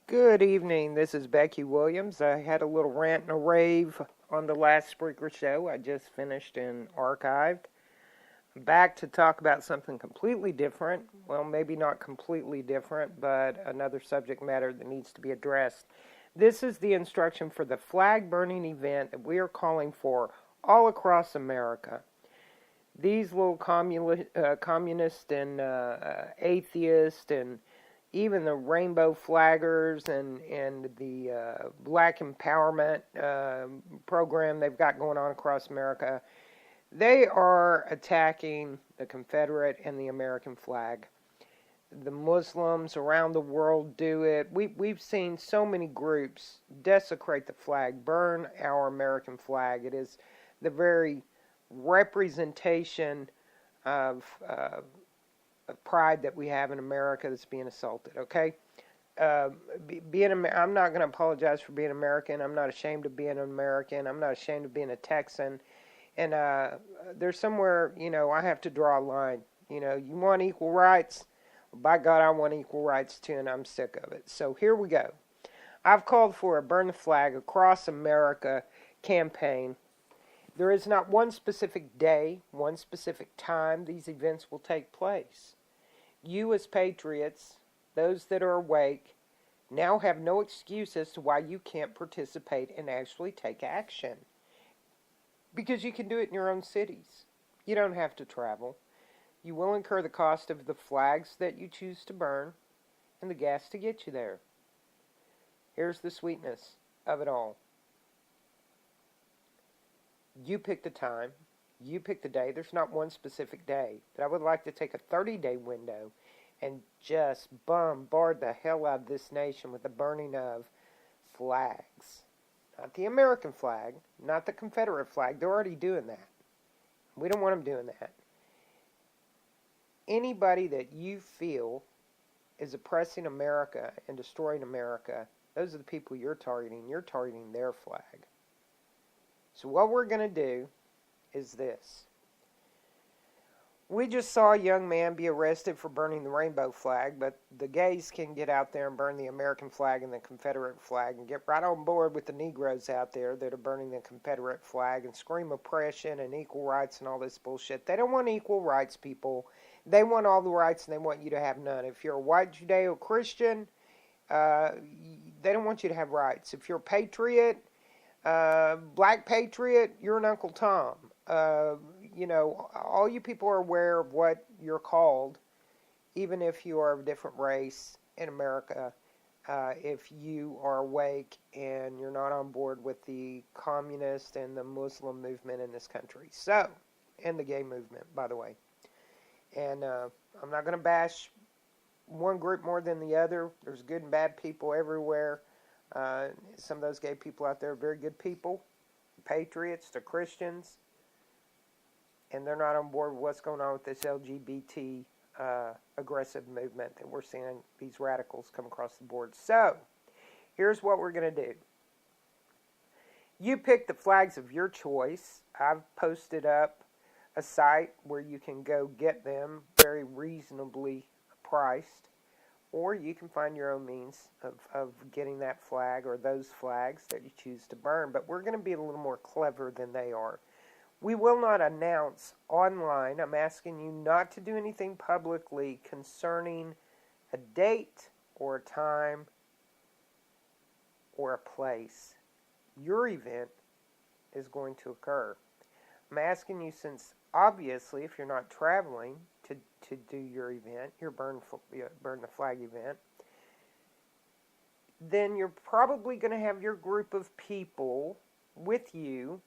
Good evening. This is Becky Williams. I had a little rant and a rave on the last Spreaker show I just finished and archived. I'm back to talk about something completely different. Well, maybe not completely different, but another subject matter that needs to be addressed. This is the instruction for the flag burning event that we are calling for all across America. These little communist and atheist and even the rainbow flaggers and the black empowerment program they've got going on across America, they are attacking the Confederate and the American flag. The Muslims around the world do it. We've seen so many groups desecrate the flag, burn our American flag. It is the very representation of pride that we have in America that's being assaulted, okay? I'm not going to apologize for being American. I'm not ashamed of being an American. I'm not ashamed of being a Texan. And there's somewhere, I have to draw a line. You want equal rights? By God, I want equal rights too, and I'm sick of it. So here we go. I've called for a Burn the Flag Across America campaign. There is not one specific day, one specific time these events will take place. You as patriots, those that are awake, now have no excuse as to why you can't participate and actually take action. Because you can do it in your own cities. You don't have to travel. You will incur the cost of the flags that you choose to burn and the gas to get you there. Here's the sweetness of it all. You pick the time. You pick the day. There's not one specific day. But I would like to take a 30-day window and just bombard the hell out of this nation with the burning of flags. Not the American flag, not the Confederate flag. They're already doing that. We don't want them doing that. Anybody that you feel is oppressing America and destroying America, those are the people you're targeting. You're targeting their flag. So what we're going to do is this. We just saw a young man be arrested for burning the rainbow flag, but the gays can get out there and burn the American flag and the Confederate flag and get right on board with the Negroes out there that are burning the Confederate flag and scream oppression and equal rights and all this bullshit. They don't want equal rights, people. They want all the rights and they want you to have none. If you're a white Judeo-Christian, they don't want you to have rights. If you're a patriot, black patriot, you're an Uncle Tom. All you people are aware of what you're called, even if you are of a different race in America, if you are awake and you're not on board with the communist and the Muslim movement in this country. So, and the gay movement, by the way. And I'm not going to bash one group more than the other. There's good and bad people everywhere. Some of those gay people out there are very good people, patriots, they're Christians, and they're not on board with what's going on with this LGBT aggressive movement that we're seeing these radicals come across the board. So, here's what we're going to do. You pick the flags of your choice. I've posted up a site where you can go get them very reasonably priced. Or you can find your own means of getting that flag or those flags that you choose to burn. But we're going to be a little more clever than they are. We will not announce online. I'm asking you not to do anything publicly concerning a date or a time or a place. Your event is going to occur. I'm asking you, since obviously if you're not traveling to do your event, your burn the flag event, then you're probably going to have your group of people with you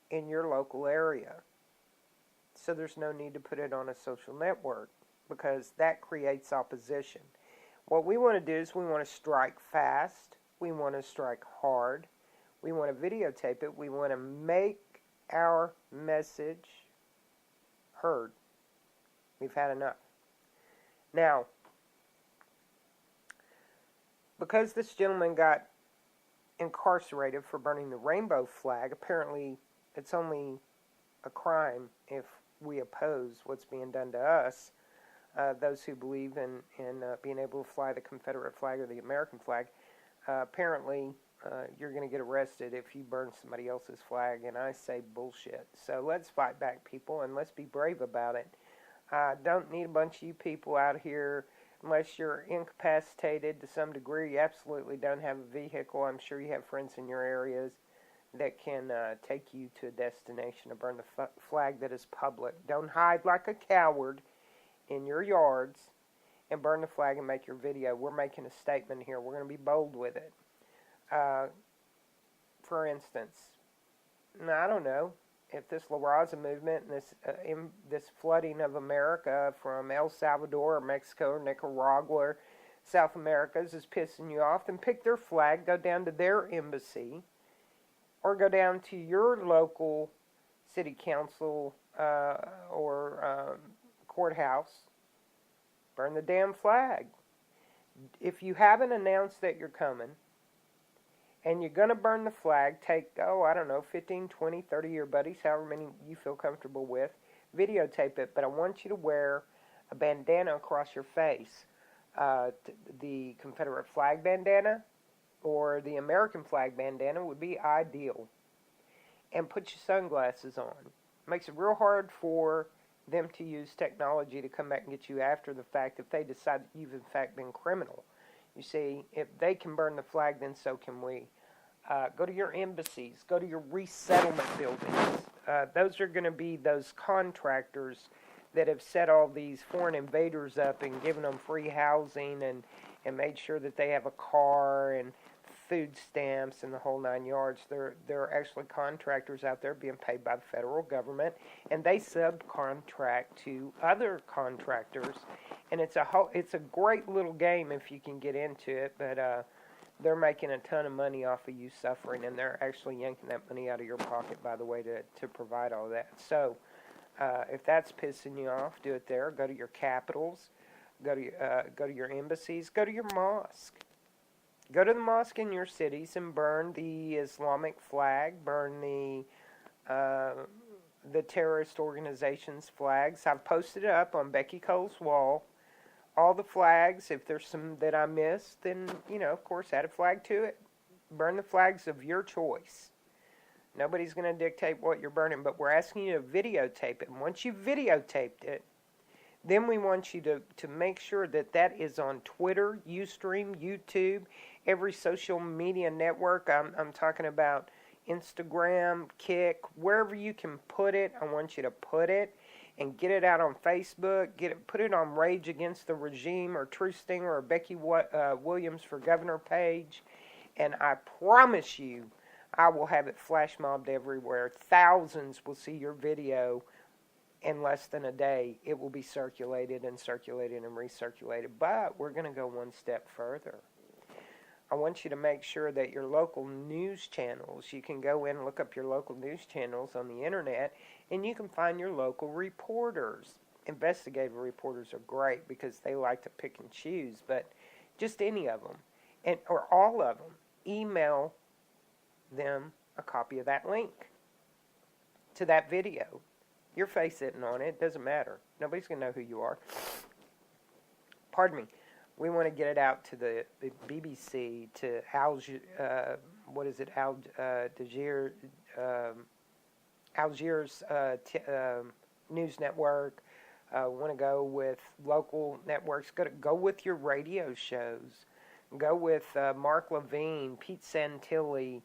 in your local area. So there's no need to put it on a social network because that creates opposition. What we want to do is we want to strike fast. We want to strike hard. We want to videotape it. We want to make our message heard. We've had enough. Now, because this gentleman got incarcerated for burning the rainbow flag, apparently it's only a crime if we oppose what's being done to us. those who believe in being able to fly the Confederate flag or the American flag, apparently you're going to get arrested if you burn somebody else's flag, and I say bullshit. So let's fight back, people, and let's be brave about it. Don't need a bunch of you people out here unless you're incapacitated to some degree. You absolutely don't have a vehicle. I'm sure you have friends in your areas that can take you to a destination to burn the flag that is public. Don't hide like a coward in your yards and burn the flag and make your video. We're making a statement here. We're going to be bold with it. For instance, I don't know if this La Raza movement and this flooding of America from El Salvador or Mexico or Nicaragua or South America's is pissing you off, then pick their flag, go down to their embassy, or go down to your local city council or courthouse, burn the damn flag. If you haven't announced that you're coming, and you're going to burn the flag, take, 15, 20, 30 of your buddies, however many you feel comfortable with, videotape it, but I want you to wear a bandana across your face. The Confederate flag bandana or the American flag bandana would be ideal. And put your sunglasses on. It makes it real hard for them to use technology to come back and get you after the fact if they decide that you've in fact been criminal. You see, if they can burn the flag, then so can we. Go to your embassies. Go to your resettlement buildings. Those are going to be those contractors that have set all these foreign invaders up and given them free housing and made sure that they have a car and food stamps and the whole 9 yards. They're actually contractors out there being paid by the federal government, and they subcontract to other contractors. And it's a great little game if you can get into it, but they're making a ton of money off of you suffering, and they're actually yanking that money out of your pocket, by the way, to provide all that. So if that's pissing you off, do it there. Go to your capitals, go to your embassies, go to your mosque. Go to the mosque in your cities and burn the Islamic flag, burn the terrorist organization's flags. I've posted it up on Becky Cole's wall. All the flags, if there's some that I missed, then, of course, add a flag to it. Burn the flags of your choice. Nobody's going to dictate what you're burning, but we're asking you to videotape it. And once you've videotaped it, then we want you to make sure that is on Twitter, Ustream, YouTube, every social media network. I'm talking about Instagram, Kick, wherever you can put it, I want you to put it. And get it out on Facebook, put it on Rage Against the Regime or True Stinger or Becky Williams for Governor page, and I promise you I will have it flash mobbed everywhere. Thousands will see your video in less than a day. It will be circulated and circulated and recirculated, but we're going to go one step further. I want you to make sure that your local news channels, you can go in and look up your local news channels on the internet, and you can find your local reporters. Investigative reporters are great because they like to pick and choose, but just any of them, or all of them, email them a copy of that link to that video. Your face isn't on it. It doesn't matter. Nobody's going to know who you are. Pardon me. We want to get it out to the BBC, to Algiers news network. Want to go with local networks. Go with your radio shows. Go with Mark Levine, Pete Santilli,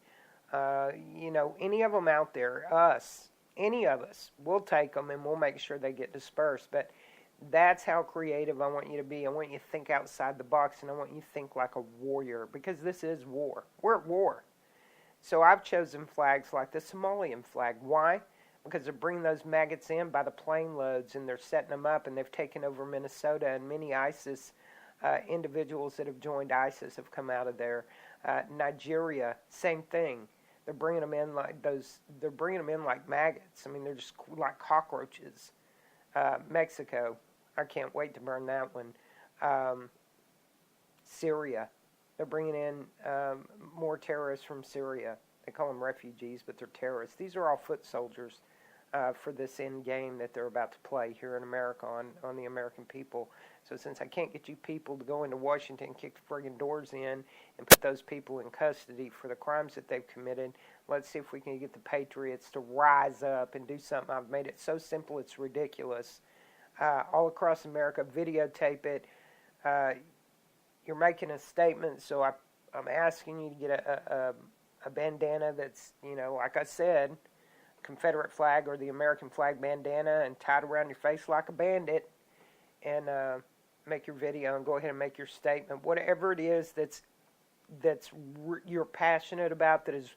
any of them out there. Us, any of us. We'll take them and we'll make sure they get dispersed. But that's how creative I want you to be. I want you to think outside the box, and I want you to think like a warrior, because this is war. We're at war. So I've chosen flags like the Somalian flag. Why? Because they're bringing those maggots in by the plane loads, and they're setting them up, and they've taken over Minnesota, and many ISIS individuals that have joined ISIS have come out of there. Nigeria, same thing. They're bringing them in like They're bringing them in like maggots. I mean, they're just like cockroaches. Mexico, I can't wait to burn that one. Syria, they're bringing in more terrorists from Syria. They call them refugees, but they're terrorists. These are all foot soldiers for this end game that they're about to play here in America on the American people. So since I can't get you people to go into Washington, kick the friggin' doors in, and put those people in custody for the crimes that they've committed, let's see if we can get the patriots to rise up and do something. I've made it so simple it's ridiculous. All across America, videotape it. You're making a statement, so I'm asking you to get a bandana that's, like I said, Confederate flag or the American flag bandana and tie it around your face like a bandit, and make your video and go ahead and make your statement. Whatever it is you're passionate about, that is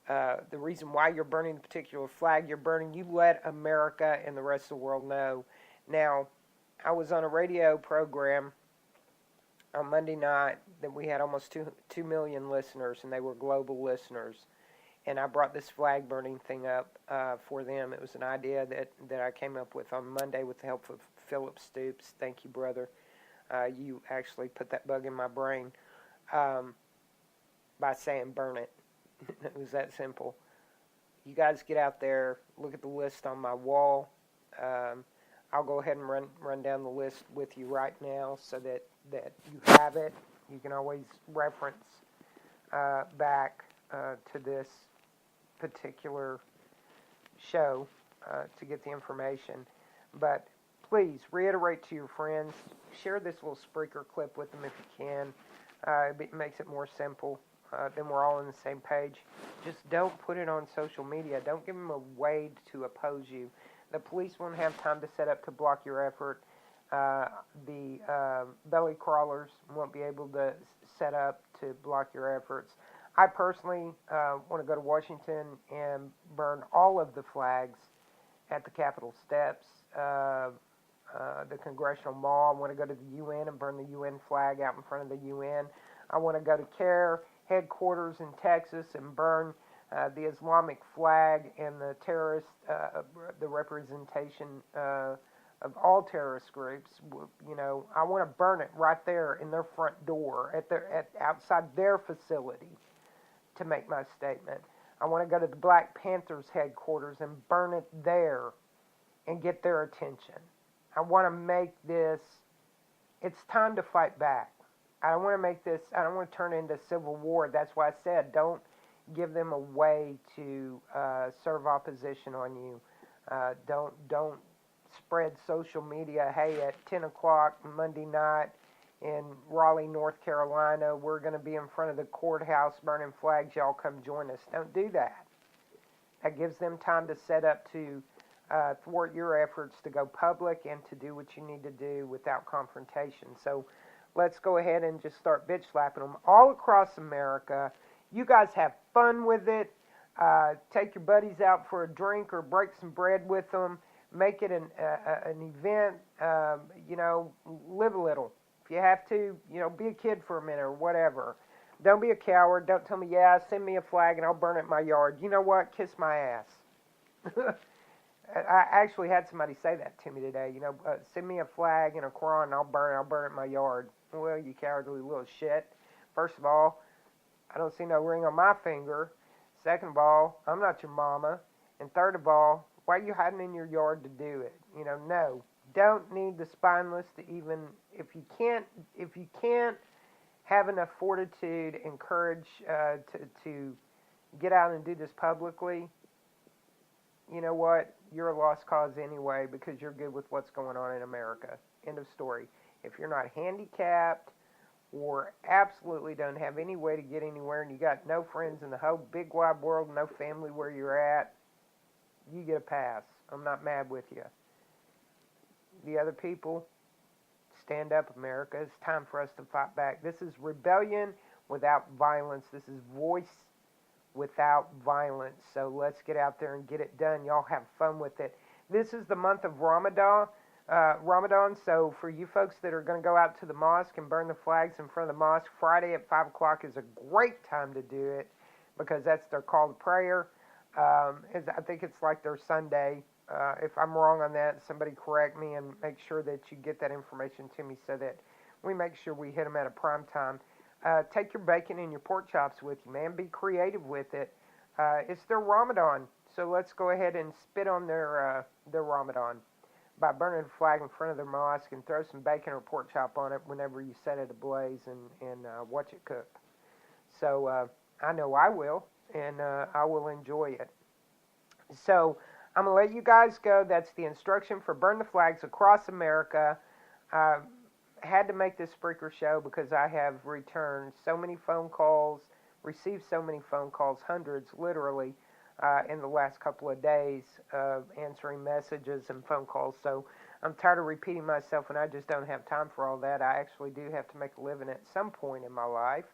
the reason why you're burning the particular flag you're burning, you let America and the rest of the world know. Now, I was on a radio program on Monday night that we had almost 2 million listeners, and they were global listeners. And I brought this flag burning thing up for them. It was an idea that I came up with on Monday with the help of Philip Stoops. Thank you, brother. You actually put that bug in my brain by saying burn it. It was that simple. You guys get out there, look at the list on my wall. I'll go ahead and run down the list with you right now so that you have it. You can always reference back to this particular show to get the information. But please reiterate to your friends, share this little Spreaker clip with them if you can. It makes it more simple. Then we're all on the same page. Just don't put it on social media. Don't give them a way to oppose you. The police won't have time to set up to block your effort. The belly crawlers won't be able to set up to block your efforts. I personally want to go to Washington and burn all of the flags at the Capitol steps, the Congressional Mall. I want to go to the UN and burn the UN flag out in front of the UN. I want to go to CARE headquarters in Texas and burn the Islamic flag and the terrorist, the representation of all terrorist groups. I want to burn it right there in their front door, outside their facility, to make my statement. I want to go to the Black Panthers headquarters and burn it there and get their attention. I want to make this, it's time to fight back. I don't want to turn it into civil war. That's why I said don't give them a way to serve opposition on you. Don't spread social media, hey, at 10 o'clock Monday night in Raleigh, North Carolina, we're going to be in front of the courthouse burning flags. Y'all come join us. Don't do that. That gives them time to set up to thwart your efforts to go public and to do what you need to do without confrontation. So let's go ahead and just start bitch slapping them all across America. You guys have fun with it. Take your buddies out for a drink or break some bread with them. Make it an event. Live a little. If you have to, be a kid for a minute or whatever. Don't be a coward. Don't tell me, send me a flag and I'll burn it in my yard. You know what? Kiss my ass. I actually had somebody say that to me today. Send me a flag and a Quran and I'll burn it in my yard. Well, you cowardly little shit. First of all, I don't see no ring on my finger. Second of all, I'm not your mama. And third of all, why are you hiding in your yard to do it? No. Don't need the spineless to even, if you can't have enough fortitude and courage to get out and do this publicly, you know what? You're a lost cause anyway because you're good with what's going on in America. End of story. If you're not handicapped or absolutely don't have any way to get anywhere and you got no friends in the whole big wide world, no family where you're at, you get a pass. I'm not mad with you. The other people, stand up, America. It's time for us to fight back. This is rebellion without violence. This is voice without violence. So let's get out there and get it done. Y'all have fun with it. This is the month of Ramadan. So for you folks that are going to go out to the mosque and burn the flags in front of the mosque, Friday at 5 o'clock is a great time to do it because that's their call to prayer. I think it's like their Sunday. If I'm wrong on that, somebody correct me and make sure that you get that information to me so that we make sure we hit them at a prime time. Take your bacon and your pork chops with you, man. Be creative with it. It's their Ramadan. so let's go ahead and spit on their Ramadan by burning a flag in front of their mosque and throw some bacon or pork chop on it whenever you set it ablaze and watch it cook. So I know I will, and I will enjoy it. So I'm going to let you guys go. That's the instruction for Burn the Flags across America. I had to make this Spreaker show because I have returned so many phone calls, received so many phone calls, hundreds literally, in the last couple of days of answering messages and phone calls. So I'm tired of repeating myself, and I just don't have time for all that. I actually do have to make a living at some point in my life.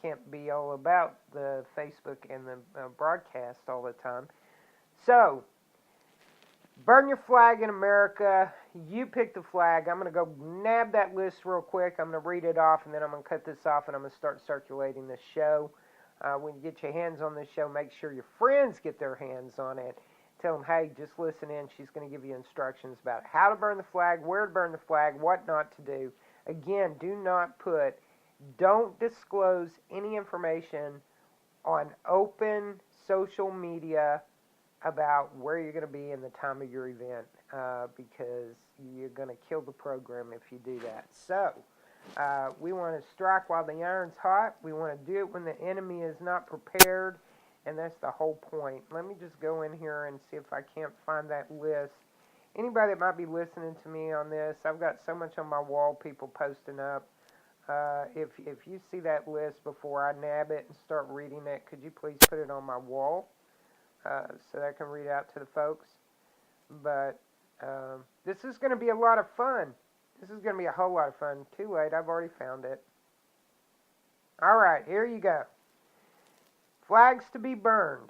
Can't be all about the Facebook and the broadcast all the time. So, burn your flag in America. You pick the flag. I'm going to go nab that list real quick. I'm going to read it off, and then I'm going to cut this off, and I'm going to start circulating this show. When you get your hands on this show, make sure your friends get their hands on it. Tell them, hey, just listen in. She's going to give you instructions about how to burn the flag, where to burn the flag, what not to do. Again, don't disclose any information on open social media about where you're going to be in the time of your event, because you're going to kill the program if you do that. So, we want to strike while the iron's hot. We want to do it when the enemy is not prepared, and that's the whole point. Let me just go in here and see if I can't find that list. Anybody that might be listening to me on this, I've got so much on my wall, people posting up. If you see that list before I nab it and start reading it, could you please put it on my wall so that I can read out to the folks? But this is going to be a lot of fun. This is going to be a whole lot of fun. Too late, I've already found it. All right, here you go. Flags to be burned.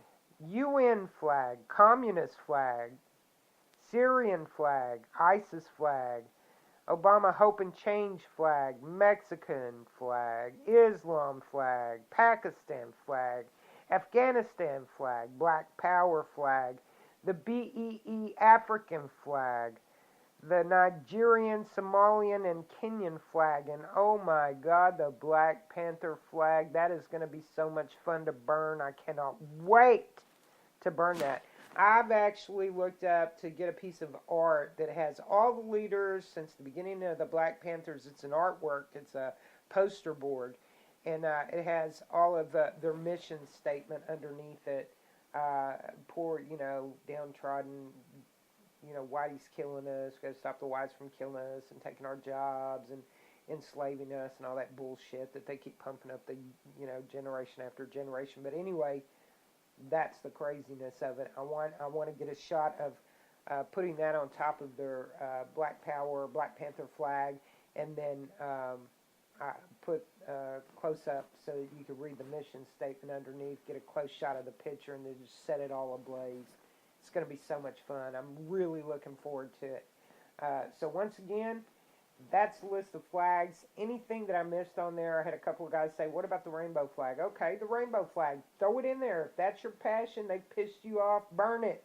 UN flag, Communist flag, Syrian flag, ISIS flag, Obama Hope and Change flag, Mexican flag, Islam flag, Pakistan flag, Afghanistan flag, Black Power flag, the BEE African flag, the Nigerian, Somalian, and Kenyan flag, and oh my God, the Black Panther flag. That is going to be so much fun to burn. I cannot wait to burn that. I've actually looked up to get a piece of art that has all the leaders since the beginning of the Black Panthers. It's an artwork. It's a poster board, and it has all of their mission statement underneath it. Poor, downtrodden, whitey's killing us. Got to stop the whites from killing us and taking our jobs and enslaving us and all that bullshit that they keep pumping up the, generation after generation. But anyway, that's the craziness of it. I want to get a shot of putting that on top of their Black Power, Black Panther flag, and then I put close up so that you could read the mission statement underneath, get a close shot of the picture, and then just set it all ablaze. It's going to be so much fun. I'm really looking forward to it. So once again, that's the list of flags. Anything that I missed on there, I had a couple of guys say, what about the rainbow flag? Okay, the rainbow flag. Throw it in there. If that's your passion, they pissed you off, burn it.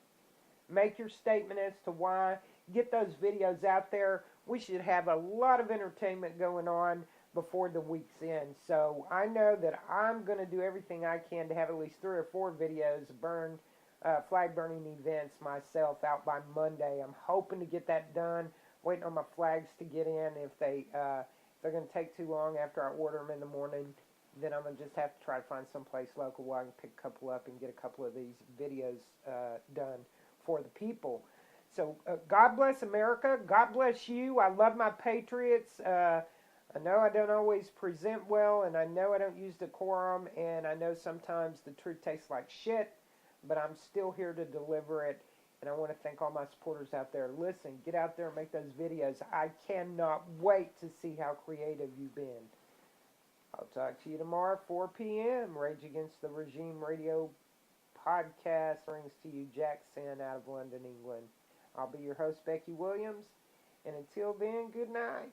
Make your statement as to why. Get those videos out there. We should have a lot of entertainment going on before the week's end. So I know that I'm going to do everything I can to have at least 3 or 4 videos burned, flag burning events myself out by Monday. I'm hoping to get that done. Waiting on my flags to get in. If they're going to take too long after I order them in the morning, then I'm going to just have to try to find someplace local where I can pick a couple up and get a couple of these videos done for the people. So God bless America. God bless you. I love my patriots. I know I don't always present well, and I know I don't use decorum, and I know sometimes the truth tastes like shit, but I'm still here to deliver it. And I want to thank all my supporters out there. Listen, get out there and make those videos. I cannot wait to see how creative you've been. I'll talk to you tomorrow, 4 p.m. Rage Against the Regime Radio podcast brings to you Jack Sand out of London, England. I'll be your host, Becky Williams. And until then, good night.